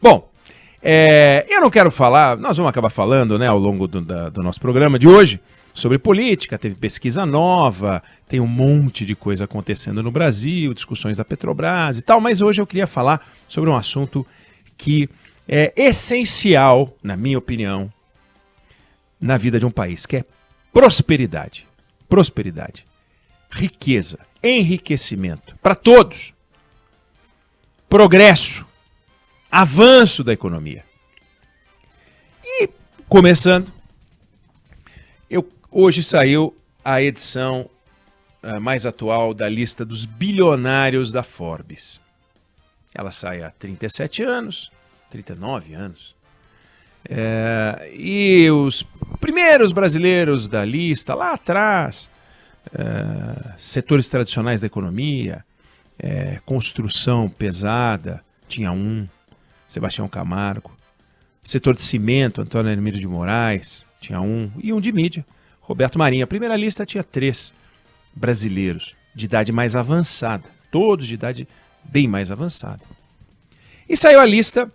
Bom, eu não quero falar, nós vamos acabar falando, né, ao longo do nosso programa de hoje, sobre política, teve pesquisa nova, tem um monte de coisa acontecendo no Brasil, discussões da Petrobras e tal, mas hoje eu queria falar sobre um assunto que é essencial, na minha opinião, na vida de um país, que é prosperidade. Prosperidade, riqueza, enriquecimento para todos, progresso, avanço da economia. E, começando, hoje saiu a edição mais atual da lista dos bilionários da Forbes. Ela sai há 37 anos, 39 anos. E os primeiros brasileiros da lista, lá atrás, setores tradicionais da economia, construção pesada, tinha um, Sebastião Camargo. Setor de cimento, Antônio Hermílio de Moraes, tinha um. E um de mídia, Roberto Marinho. A primeira lista tinha 3 brasileiros de idade mais avançada. Todos de idade bem mais avançada. E saiu a lista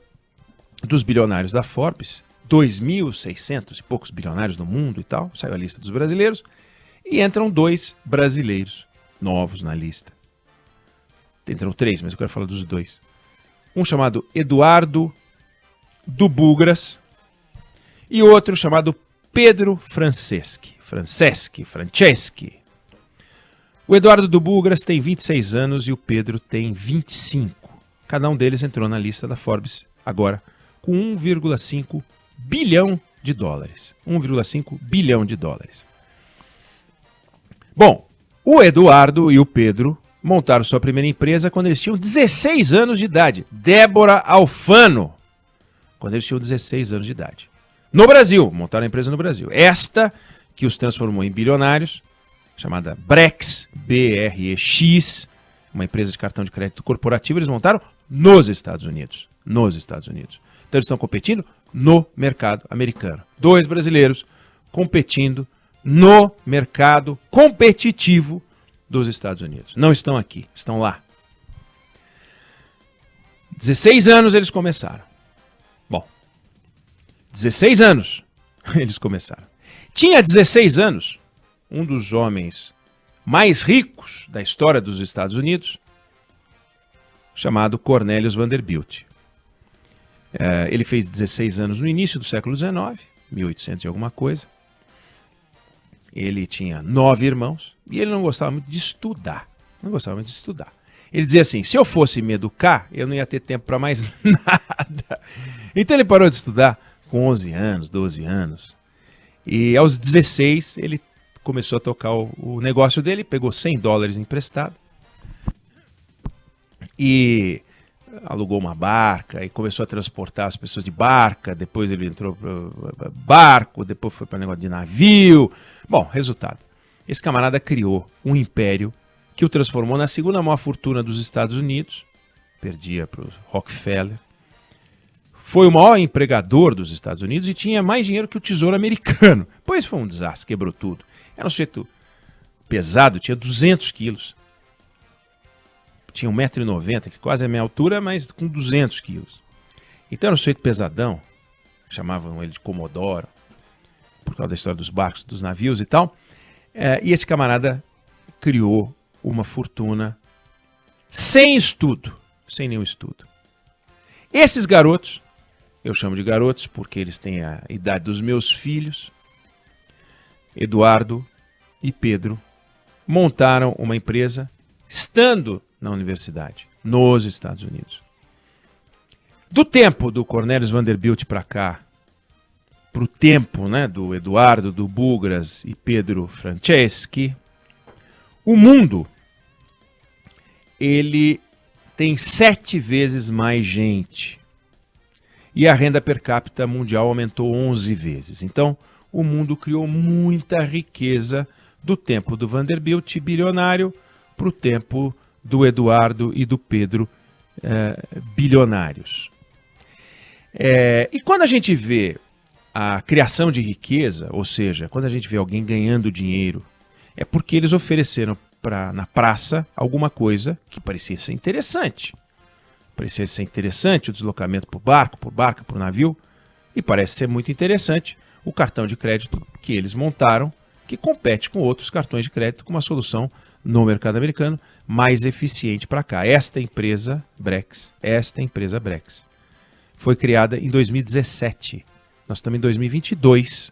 dos bilionários da Forbes. 2.600 e poucos bilionários no mundo e tal. Saiu a lista dos brasileiros. E entram 2 brasileiros novos na lista. Entram 3, mas eu quero falar dos 2. Um chamado Eduardo do Bugras e outro chamado Pedro Franceschi. O Eduardo do Bugras tem 26 anos e o Pedro tem 25. Cada um deles entrou na lista da Forbes agora com 1,5 bilhão de dólares. 1,5 bilhão de dólares. Bom, o Eduardo e o Pedro montaram sua primeira empresa quando eles tinham 16 anos de idade. Débora Alfano. Quando eles tinham 16 anos de idade. No Brasil, montaram a empresa no Brasil. Esta que os transformou em bilionários, chamada Brex, BREX, uma empresa de cartão de crédito corporativo, eles montaram nos Estados Unidos. Nos Estados Unidos. Então eles estão competindo no mercado americano. 2 brasileiros competindo no mercado competitivo dos Estados Unidos. Não estão aqui, estão lá. 16 anos eles começaram. Bom, 16 anos eles começaram. Tinha 16 anos um dos homens mais ricos da história dos Estados Unidos, chamado Cornelius Vanderbilt. Ele fez 16 anos no início do século XIX, 1800 e alguma coisa. Ele tinha 9 irmãos e ele não gostava muito de estudar. Ele dizia assim, se eu fosse me educar, eu não ia ter tempo para mais nada. Então ele parou de estudar com 11 anos, 12 anos. E aos 16 ele começou a tocar o negócio dele, pegou $100 emprestado e alugou uma barca e começou a transportar as pessoas de barca. Depois ele entrou para barco, depois foi para negócio de navio. Bom, resultado. Esse camarada criou um império que o transformou na segunda maior fortuna dos Estados Unidos. Perdia para o Rockefeller. Foi o maior empregador dos Estados Unidos e tinha mais dinheiro que o Tesouro Americano. Pois foi um desastre, quebrou tudo. Era um sujeito pesado, tinha 200 quilos. Tinha 1,90 m, que quase é a minha altura, mas com 200 quilos. Então era um sujeito pesadão. Chamavam ele de Comodoro, por causa da história dos barcos, dos navios e tal. E esse camarada criou uma fortuna sem estudo, sem nenhum estudo. Esses garotos, eu chamo de garotos porque eles têm a idade dos meus filhos, Eduardo e Pedro, montaram uma empresa estando na universidade, nos Estados Unidos. Do tempo do Cornelius Vanderbilt para cá, para o tempo, né, do Eduardo, do Bugras e Pedro Franceschi, o mundo ele tem 7 vezes mais gente. E a renda per capita mundial aumentou 11 vezes. Então, o mundo criou muita riqueza do tempo do Vanderbilt bilionário para o tempo do Eduardo e do Pedro bilionários. E quando a gente vê a criação de riqueza, ou seja, quando a gente vê alguém ganhando dinheiro, é porque eles ofereceram na praça alguma coisa que parecia ser interessante. Parecia ser interessante o deslocamento por barco, por navio, e parece ser muito interessante o cartão de crédito que eles montaram, que compete com outros cartões de crédito com uma solução no mercado americano mais eficiente para cá. Esta empresa Brex, foi criada em 2017. Nós estamos em 2022.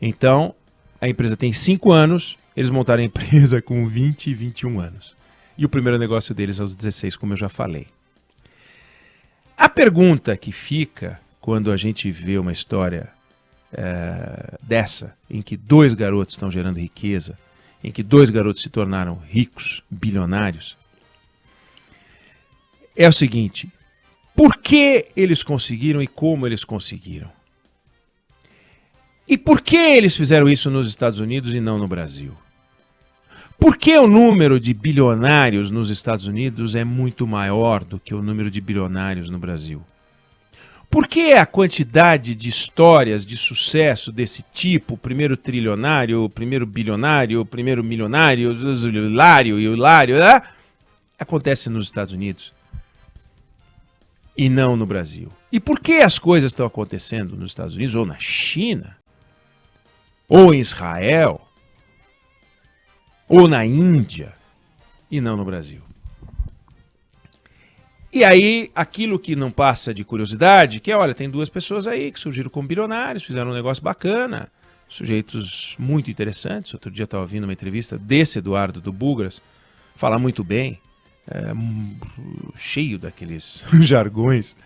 Então, a empresa tem 5 anos, eles montaram a empresa com 20 e 21 anos. E o primeiro negócio deles aos 16, como eu já falei. A pergunta que fica quando a gente vê uma história dessa, em que 2 garotos estão gerando riqueza, em que 2 garotos se tornaram ricos, bilionários, é o seguinte: por que eles conseguiram e como eles conseguiram? E por que eles fizeram isso nos Estados Unidos e não no Brasil? Por que o número de bilionários nos Estados Unidos é muito maior do que o número de bilionários no Brasil? Por que a quantidade de histórias de sucesso desse tipo, o primeiro trilionário, o primeiro bilionário, o primeiro milionário, o hilário, acontece nos Estados Unidos e não no Brasil? E por que as coisas estão acontecendo nos Estados Unidos, ou na China, ou em Israel, ou na Índia, e não no Brasil? E aí, aquilo que não passa de curiosidade, que é, olha, tem 2 pessoas aí que surgiram como bilionários, fizeram um negócio bacana, sujeitos muito interessantes. Outro dia eu estava ouvindo uma entrevista desse Eduardo do Bugras, fala muito bem, cheio daqueles jargões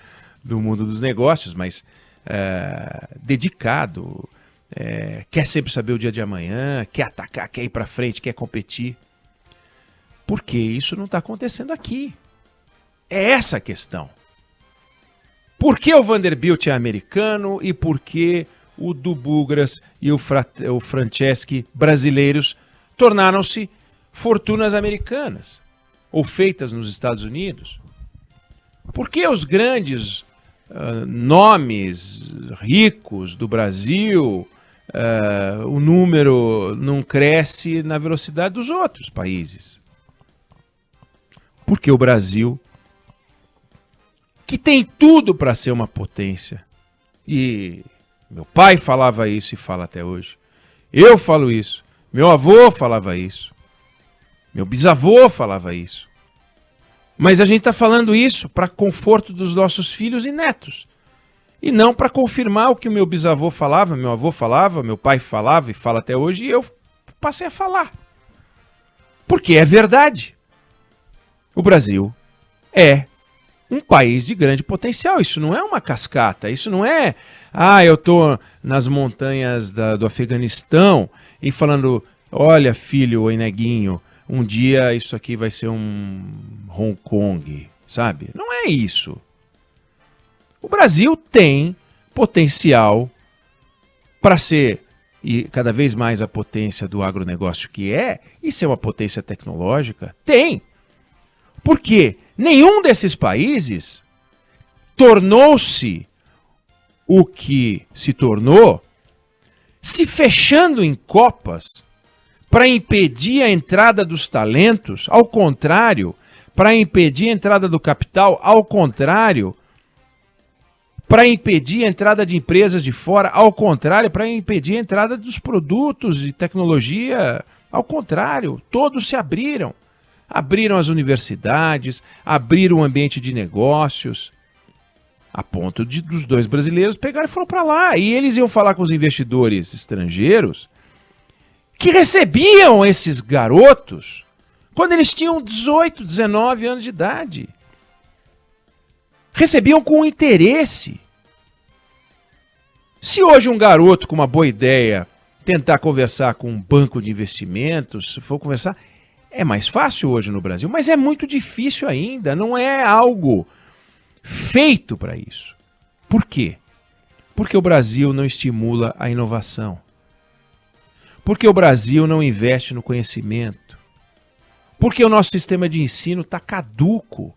do mundo dos negócios, mas dedicado, quer sempre saber o dia de amanhã, quer atacar, quer ir para frente, quer competir. Por que isso não está acontecendo aqui? É essa a questão. Por que o Vanderbilt é americano e por que o do Bugras e o Franceschi brasileiros tornaram-se fortunas americanas ou feitas nos Estados Unidos? Por que os grandes nomes ricos do Brasil, o número não cresce na velocidade dos outros países? Porque o Brasil, que tem tudo para ser uma potência, e meu pai falava isso e fala até hoje, eu falo isso, meu avô falava isso, meu bisavô falava isso, mas a gente está falando isso para conforto dos nossos filhos e netos, e não para confirmar o que o meu bisavô falava, meu avô falava, meu pai falava e fala até hoje, e eu passei a falar, porque é verdade. O Brasil é um país de grande potencial. Isso não é uma cascata, isso não é, eu estou nas montanhas do Afeganistão e falando, olha filho, oi neguinho, um dia isso aqui vai ser um Hong Kong, sabe? Não é isso. O Brasil tem potencial para ser, e cada vez mais a potência do agronegócio que é, e ser uma potência tecnológica, tem. Porque nenhum desses países tornou-se o que se tornou se fechando em copas para impedir a entrada dos talentos, ao contrário, para impedir a entrada do capital, ao contrário, para impedir a entrada de empresas de fora, ao contrário, para impedir a entrada dos produtos de tecnologia, ao contrário, todos se abriram. Abriram as universidades, abriram o ambiente de negócios, a ponto dos 2 brasileiros pegarem e foram para lá. E eles iam falar com os investidores estrangeiros que recebiam esses garotos quando eles tinham 18, 19 anos de idade. Recebiam com interesse. Se hoje um garoto com uma boa ideia tentar conversar com um banco de investimentos, se for conversar, é mais fácil hoje no Brasil, mas é muito difícil ainda, não é algo feito para isso. Por quê? Porque o Brasil não estimula a inovação. Porque o Brasil não investe no conhecimento. Porque o nosso sistema de ensino está caduco.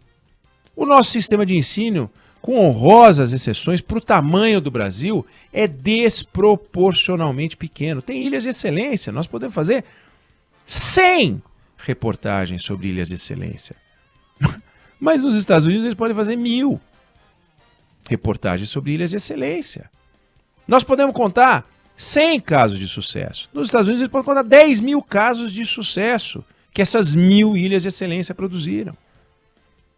O nosso sistema de ensino, com honrosas exceções, para o tamanho do Brasil, é desproporcionalmente pequeno. Tem ilhas de excelência, nós podemos fazer 100 reportagens sobre ilhas de excelência. Mas nos Estados Unidos eles podem fazer 1000 reportagens sobre ilhas de excelência. Nós podemos contar 100 casos de sucesso. Nos Estados Unidos eles podem contar 10.000 casos de sucesso que essas 1000 ilhas de excelência produziram.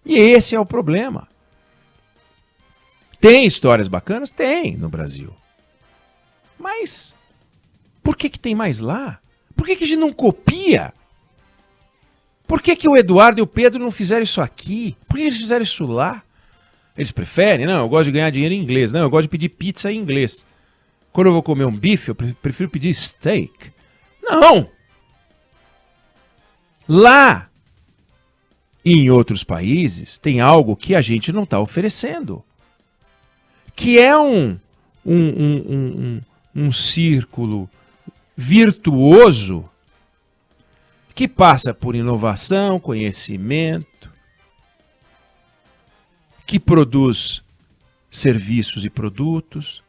E esse é o problema. Tem histórias bacanas? Tem no Brasil. Mas por que tem mais lá? Por que a gente não copia? Por que o Eduardo e o Pedro não fizeram isso aqui? Por que eles fizeram isso lá? Eles preferem? Não, eu gosto de ganhar dinheiro em inglês. Não, eu gosto de pedir pizza em inglês. Quando eu vou comer um bife, eu prefiro pedir steak. Não! Lá, em outros países, tem algo que a gente não está oferecendo. Que é um círculo virtuoso que passa por inovação, conhecimento, que produz serviços e produtos,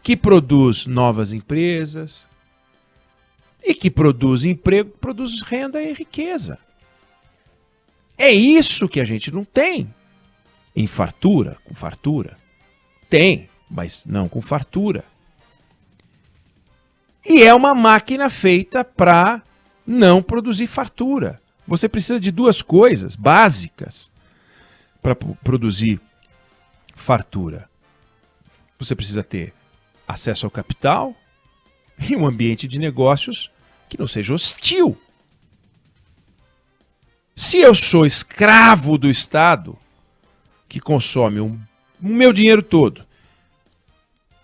que produz novas empresas e que produz emprego, produz renda e riqueza. É isso que a gente não tem em fartura, com fartura. Tem, mas não com fartura. E é uma máquina feita para não produzir fartura. Você precisa de duas coisas básicas para produzir fartura. Você precisa ter acesso ao capital e um ambiente de negócios que não seja hostil. Se eu sou escravo do Estado, que consome o meu dinheiro todo,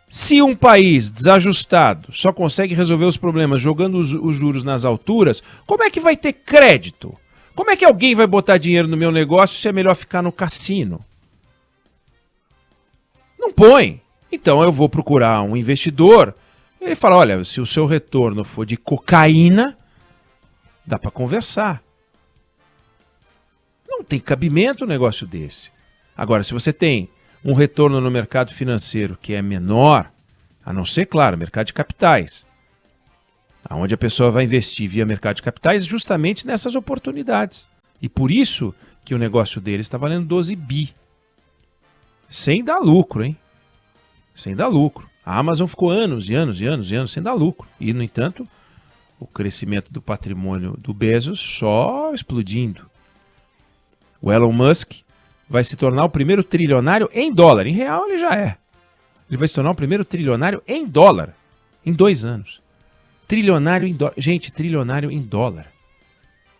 se um país desajustado só consegue resolver os problemas jogando os juros nas alturas, como é que vai ter crédito? Como é que alguém vai botar dinheiro no meu negócio se é melhor ficar no cassino? Não põe. Então eu vou procurar um investidor. Ele fala, olha, se o seu retorno for de cocaína, dá para conversar. Não tem cabimento um negócio desse. Agora, se você tem um retorno no mercado financeiro que é menor, a não ser, claro, mercado de capitais, onde a pessoa vai investir via mercado de capitais justamente nessas oportunidades. E por isso que o negócio dele está valendo 12 bi. Sem dar lucro, hein? Sem dar lucro. A Amazon ficou anos e anos e anos e anos sem dar lucro. E, no entanto, o crescimento do patrimônio do Bezos só explodindo. O Elon Musk vai se tornar o primeiro trilionário em dólar. Em real ele já é. Ele vai se tornar o primeiro trilionário em dólar em 2 anos. Trilionário em dólar. Gente, trilionário em dólar.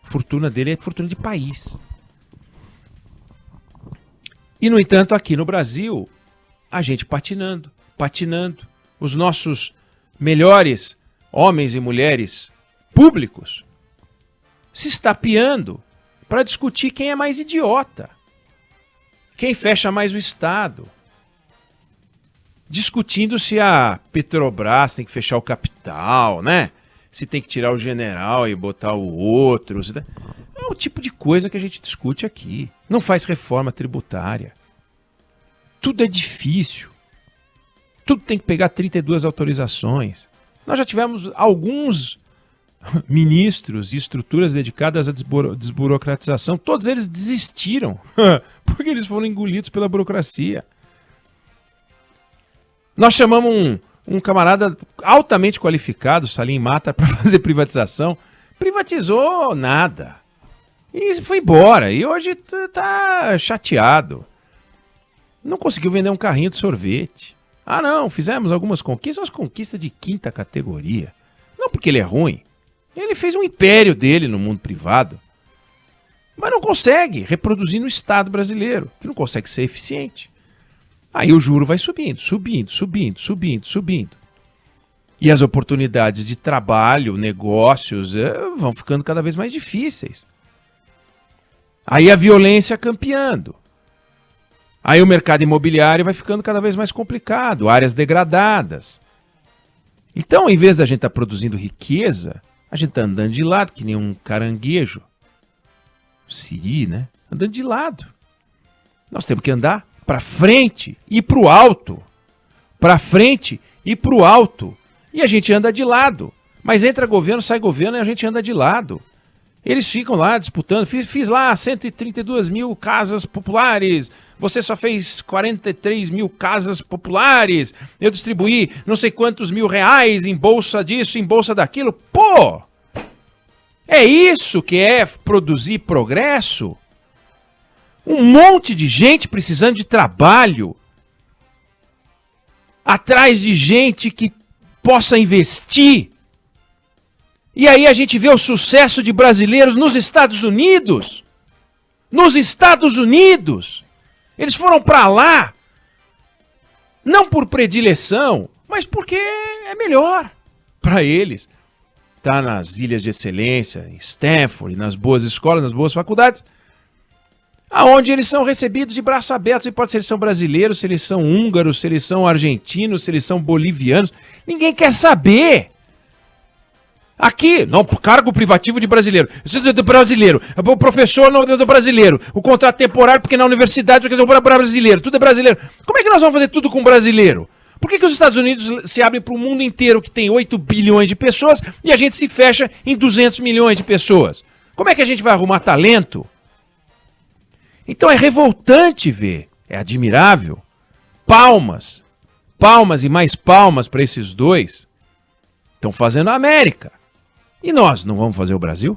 A fortuna dele é fortuna de país. E, no entanto, aqui no Brasil, a gente patinando. Os nossos melhores homens e mulheres públicos se estapeando para discutir quem é mais idiota. Quem fecha mais o Estado. Discutindo se a Petrobras tem que fechar o capital, né? Se tem que tirar o general e botar o outro. É o tipo de coisa que a gente discute aqui. Não faz reforma tributária. Tudo é difícil. Tudo tem que pegar 32 autorizações. Nós já tivemos alguns ministros e estruturas dedicadas à desburocratização. Todos eles desistiram porque eles foram engolidos pela burocracia. Nós chamamos um camarada altamente qualificado, Salim Mata, para fazer privatização. Privatizou nada. E foi embora. E hoje está chateado. Não conseguiu vender um carrinho de sorvete. Ah, não, fizemos algumas conquistas, umas conquistas de 5ª categoria. Não porque ele é ruim. Ele fez um império dele no mundo privado. Mas não consegue reproduzir no Estado brasileiro, que não consegue ser eficiente. Aí o juro vai subindo. E as oportunidades de trabalho, negócios, vão ficando cada vez mais difíceis. Aí a violência campeando. Aí o mercado imobiliário vai ficando cada vez mais complicado, áreas degradadas. Então, em vez da gente estar produzindo riqueza, a gente está andando de lado, que nem um caranguejo. Siri, né? Andando de lado. Nós temos que andar para frente e para o alto. Para frente e para o alto. E a gente anda de lado. Mas entra governo, sai governo e a gente anda de lado. Eles ficam lá disputando. Fiz lá 132 mil casas populares. Você só fez 43 mil casas populares. Eu distribuí não sei quantos mil reais em bolsa disso, em bolsa daquilo. Pô! É isso que é produzir progresso? Um monte de gente precisando de trabalho. Atrás de gente que possa investir. E aí a gente vê o sucesso de brasileiros nos Estados Unidos. Nos Estados Unidos. Eles foram para lá. Não por predileção, mas porque é melhor para eles. Tá nas ilhas de excelência, em Stanford, nas boas escolas, nas boas faculdades. Aonde eles são recebidos de braços abertos. Não importa se eles são brasileiros, se eles são húngaros, se eles são argentinos, se eles são bolivianos. Ninguém quer saber. Aqui, não, cargo privativo de brasileiro. Do brasileiro. O professor não é do brasileiro. O contrato temporário, porque na universidade é do brasileiro. Tudo é brasileiro. Como é que nós vamos fazer tudo com brasileiro? Por que os Estados Unidos se abrem para o mundo inteiro, que tem 8 bilhões de pessoas, e a gente se fecha em 200 milhões de pessoas? Como é que a gente vai arrumar talento? Então é revoltante ver. É admirável. Palmas. Palmas e mais palmas para esses dois. Estão fazendo a América. E nós não vamos fazer o Brasil?